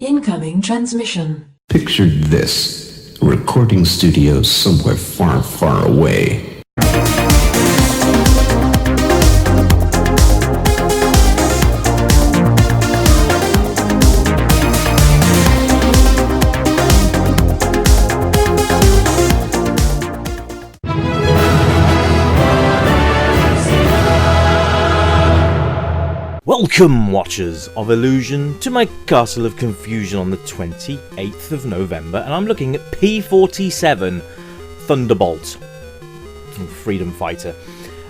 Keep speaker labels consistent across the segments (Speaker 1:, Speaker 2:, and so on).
Speaker 1: Incoming transmission.
Speaker 2: Picture this. A recording studio somewhere far, far away.
Speaker 3: Welcome, Watchers of Illusion, to my Castle of Confusion on the 28th of November, and I'm looking at P47 Thunderbolt, Freedom Fighter,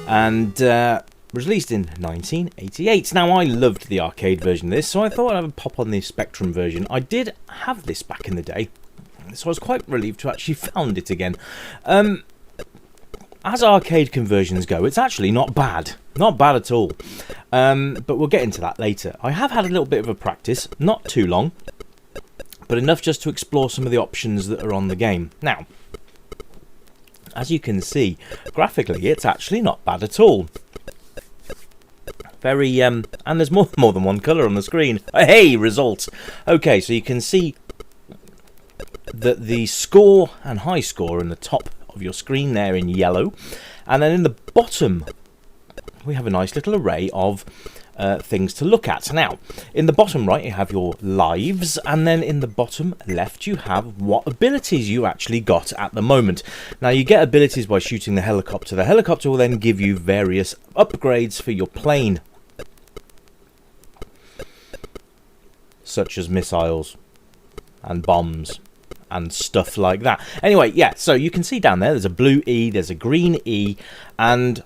Speaker 3: and was released in 1988. Now, I loved the arcade version of this, so I thought I would pop on the Spectrum version. I did have this back in the day, so I was quite relieved to actually found it again. As arcade conversions go, it's actually not bad. Not bad at all. But we'll get into that later. I have had a little bit of a practice, not too long, but enough just to explore some of the options that are on the game. Now, as you can see, graphically, it's actually not bad at all. Very, and there's more than one colour on the screen. Hey, results! Okay, so you can see that the score and high score in the top of your screen there in yellow, and then in the bottom we have a nice little array of things to look at. Now, in the bottom right you have your lives, and then in the bottom left you have what abilities you actually got at the moment. Now, you get abilities by shooting the helicopter. The helicopter will then give you various upgrades for your plane, such as missiles and bombs and stuff like that. Anyway, yeah, so you can see down there's a blue E, there's a green E, and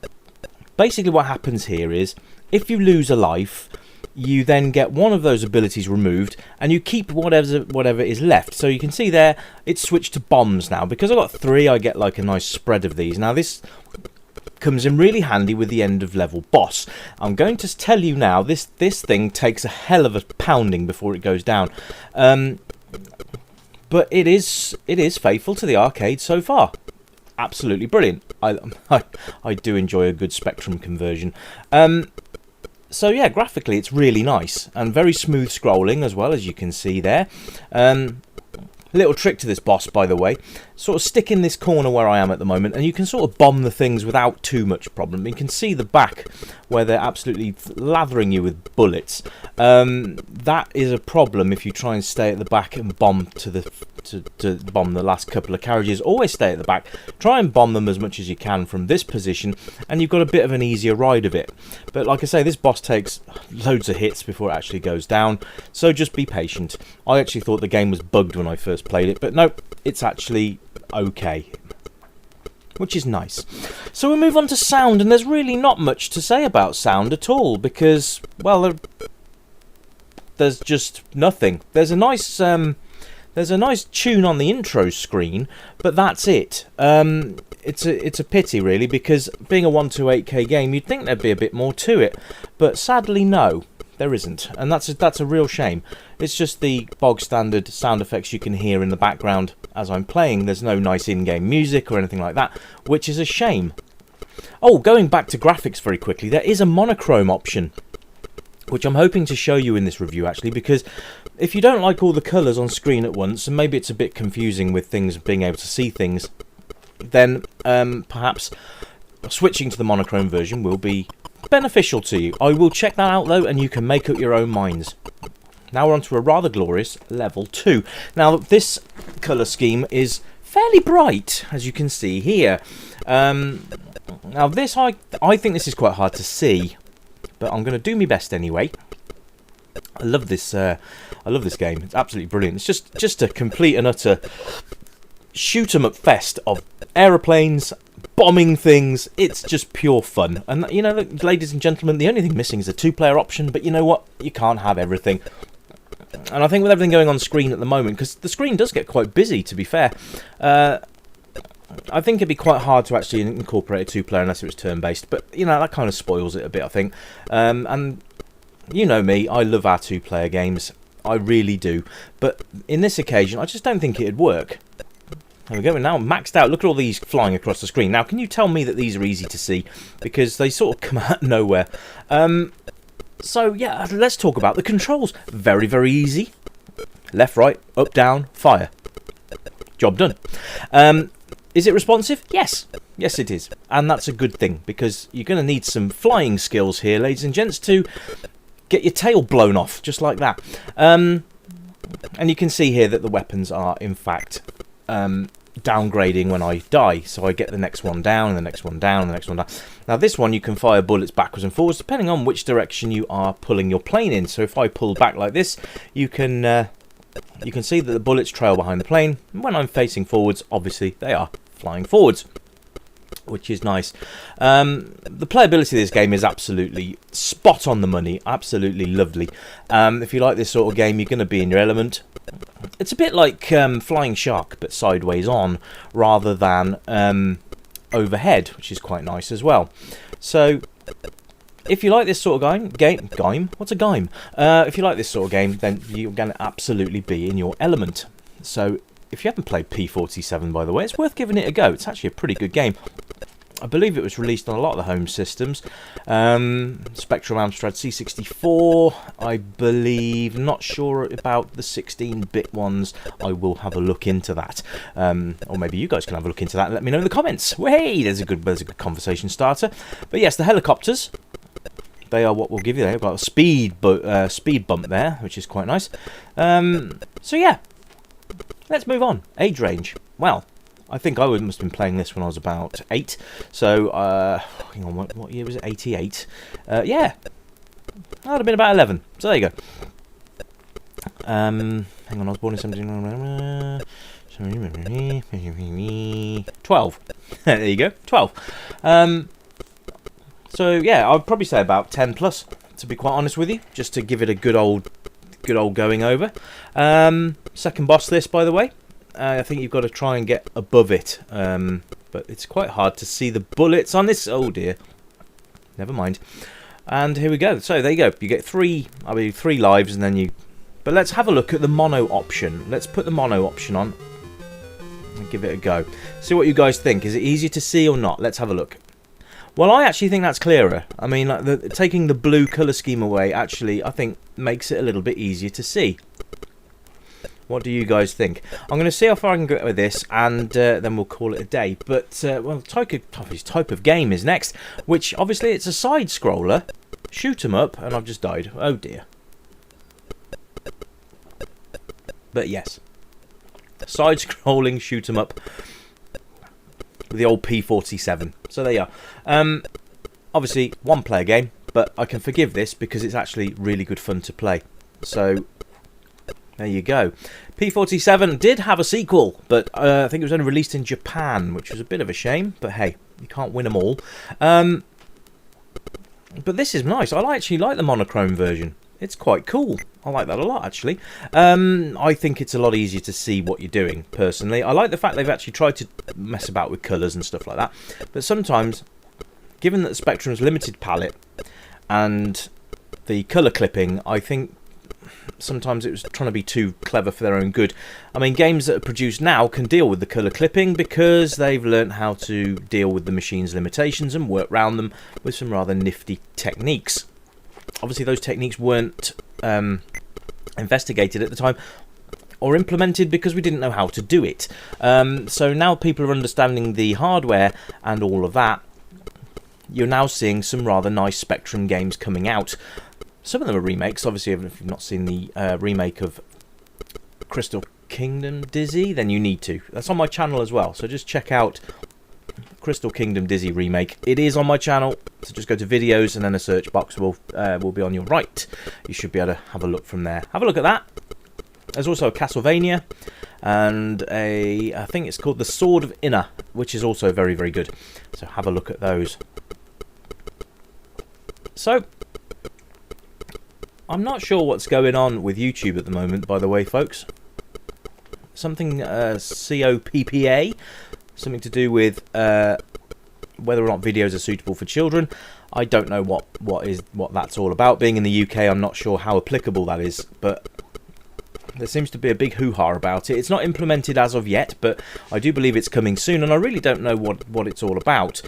Speaker 3: basically what happens here is if you lose a life, you then get one of those abilities removed and you keep whatever is left. So you can see there it's switched to bombs now. Because I've got 3, I get like a nice spread of these. Now, this comes in really handy with the end of level boss. I'm going to tell you now, this thing takes a hell of a pounding before it goes down. But it is faithful to the arcade so far. Absolutely brilliant. I do enjoy a good Spectrum conversion. So yeah, graphically it's really nice and very smooth scrolling as well, as you can see there. Little trick to this boss, by the way, sort of stick in this corner where I am at the moment, and you can sort of bomb the things without too much problem. You can see the back where they're absolutely lathering you with bullets. That is a problem if you try and stay at the back and bomb to bomb the last couple of carriages. Always stay at the back, try and bomb them as much as you can from this position, and you've got a bit of an easier ride of it. But like I say, this boss takes loads of hits before it actually goes down, so just be patient. I actually thought the game was bugged when I first played it, but no, it's actually okay, which is nice. So we move on to sound, and there's really not much to say about sound at all, because, well, there's just nothing. There's a nice tune on the intro screen, but that's it. It's a pity, really, because being a 128K game, you'd think there'd be a bit more to it, but sadly, no, there isn't, and that's a real shame. It's just the bog standard sound effects you can hear in the background as I'm playing. There's no nice in-game music or anything like that, which is a shame. Oh, going back to graphics very quickly, there is a monochrome option, which I'm hoping to show you in this review, actually, because if you don't like all the colours on screen at once, and maybe it's a bit confusing with things being able to see things, then perhaps switching to the monochrome version will be beneficial to you. I will check that out, though, and you can make up your own minds. Now we're on to a rather glorious level 2. Now, this colour scheme is fairly bright, as you can see here. Now, this I think this is quite hard to see, but I'm going to do my best anyway. I love this game. It's absolutely brilliant. It's just a complete and utter shoot 'em up fest of aeroplanes bombing things. It's just pure fun. And you know, ladies and gentlemen, the only thing missing is a 2-player option. But you know what? You can't have everything. And I think with everything going on screen at the moment, because the screen does get quite busy, to be fair, I think it'd be quite hard to actually incorporate a 2-player unless it was turn-based. But you know, that kind of spoils it a bit, I think. And you know me, I love our 2-player games. I really do. But in this occasion, I just don't think it'd work. There we go, we're now maxed out. Look at all these flying across the screen. Now, can you tell me that these are easy to see? Because they sort of come out of nowhere. So, yeah, let's talk about the controls. Very, very easy. Left, right, up, down, fire. Job done. Is it responsive? Yes. Yes, it is. And that's a good thing, because you're going to need some flying skills here, ladies and gents, to get your tail blown off, just like that. And you can see here that the weapons are, in fact, downgrading when I die. So I get the next one down, and the next one down, and the next one down. Now, this one, you can fire bullets backwards and forwards, depending on which direction you are pulling your plane in. So if I pull back like this, you can see that the bullets trail behind the plane. And when I'm facing forwards, obviously, they are flying forwards, which is nice. The playability of this game is absolutely spot on the money, absolutely lovely. If you like this sort of game, you're going to be in your element. It's a bit like Flying Shark, but sideways on, rather than overhead, which is quite nice as well. So, if you like this sort of game, what's a game? If you like this sort of game, then you're going to absolutely be in your element. So, if you haven't played P47, by the way, it's worth giving it a go. It's actually a pretty good game. I believe it was released on a lot of the home systems. Spectrum, Amstrad, C64, I believe. Not sure about the 16-bit ones. I will have a look into that. Or maybe you guys can have a look into that and let me know in the comments. Hey, there's a good conversation starter. But yes, the helicopters, they are what we'll give you there. We've got a speed bump there, which is quite nice. So yeah, let's move on. Age range. Well, I think I must have been playing this when I was about 8. So, hang on, what year was it? 88. Yeah, I'd have been about 11. So there you go. Hang on, I was born in 12. There you go, 12. So yeah, I'd probably say about 10 plus, to be quite honest with you, just to give it a good old going over. Second boss list, by the way. I think you've got to try and get above it, but it's quite hard to see the bullets on this. Oh dear, never mind. And here we go. So there you go. You get 3 lives, and then you. But let's have a look at the mono option. Let's put the mono option on and give it a go. See what you guys think. Is it easier to see or not? Let's have a look. Well, I actually think that's clearer. I mean, like taking the blue colour scheme away, actually, I think makes it a little bit easier to see. What do you guys think? I'm going to see how far I can get with this, and then we'll call it a day. But, well, type of game is next, which, obviously, it's a side-scroller. Shoot 'em up, and I've just died. Oh, dear. But, yes. Side-scrolling shoot 'em up with the old P47. So, there you are. Obviously, one-player game, but I can forgive this because it's actually really good fun to play. So, there you go. P47 did have a sequel, but I think it was only released in Japan, which was a bit of a shame. But hey, you can't win them all. But this is nice. I actually like the monochrome version. It's quite cool. I like that a lot, actually. I think it's a lot easier to see what you're doing, personally. I like the fact they've actually tried to mess about with colours and stuff like that. But sometimes, given that the Spectrum's limited palette and the colour clipping, I think sometimes it was trying to be too clever for their own good. I mean, games that are produced now can deal with the colour clipping because they've learnt how to deal with the machine's limitations and work around them with some rather nifty techniques. Obviously, those techniques weren't investigated at the time or implemented because we didn't know how to do it. So now people are understanding the hardware and all of that. You're now seeing some rather nice Spectrum games coming out. Some of them are remakes. Obviously, if you've not seen the remake of Crystal Kingdom Dizzy, then you need to. That's on my channel as well. So just check out Crystal Kingdom Dizzy remake. It is on my channel. So just go to videos and then a search box will be on your right. You should be able to have a look from there. Have a look at that. There's also a Castlevania and I think it's called The Sword of Inner, which is also very, very good. So have a look at those. So I'm not sure what's going on with YouTube at the moment, by the way, folks. Something COPPA, something to do with whether or not videos are suitable for children. I don't know what that's all about. Being in the UK, I'm not sure how applicable that is, but there seems to be a big hoo-ha about it. It's not implemented as of yet, but I do believe it's coming soon, and I really don't know what it's all about.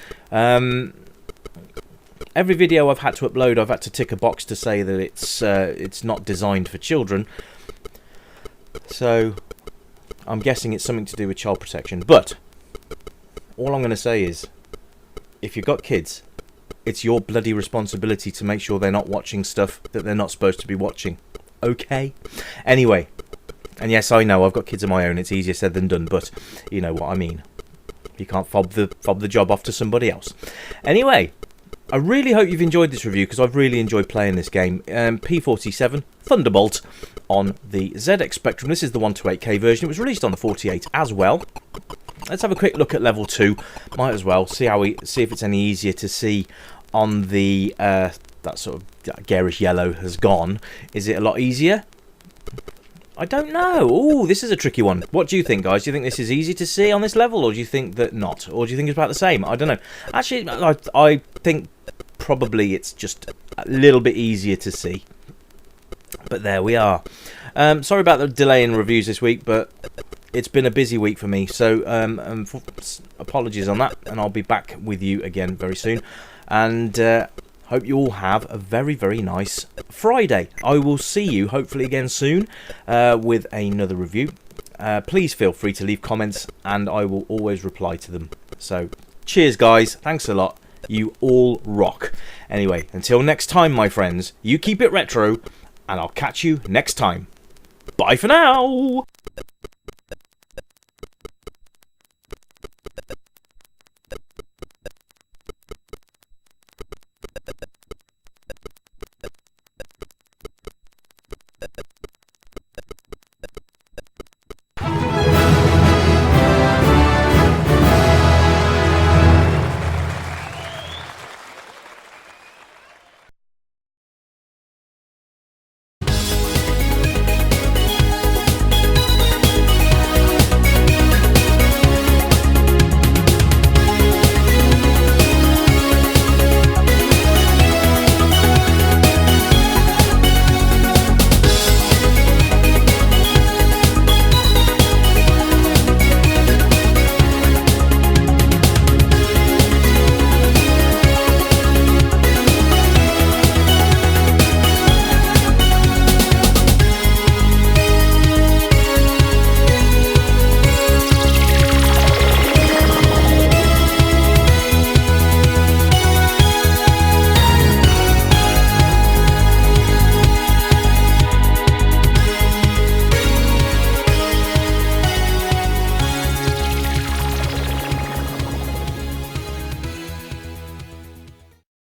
Speaker 3: Every video I've had to upload, I've had to tick a box to say that it's not designed for children. So I'm guessing it's something to do with child protection. But all I'm going to say is, if you've got kids, it's your bloody responsibility to make sure they're not watching stuff that they're not supposed to be watching. Okay? Anyway, and yes, I know I've got kids of my own. It's easier said than done, but you know what I mean. You can't fob the job off to somebody else. Anyway, I really hope you've enjoyed this review, because I've really enjoyed playing this game. P47 Thunderbolt on the ZX Spectrum. This is the 128K version. It was released on the 48 as well. Let's have a quick look at level 2. Might as well see if it's any easier to see on the that sort of garish yellow has gone. Is it a lot easier? I don't know. Oh, this is a tricky one. What do you think, guys? Do you think this is easy to see on this level, or do you think that not? Or do you think it's about the same? I don't know. Actually, I think probably it's just a little bit easier to see. But there we are. Sorry about the delay in reviews this week, but it's been a busy week for me. So apologies on that, and I'll be back with you again very soon. And hope you all have a very, very nice Friday. I will see you hopefully again soon with another review. Please feel free to leave comments, and I will always reply to them. So cheers, guys. Thanks a lot. You all rock. Anyway, until next time, my friends, you keep it retro, and I'll catch you next time. Bye for now.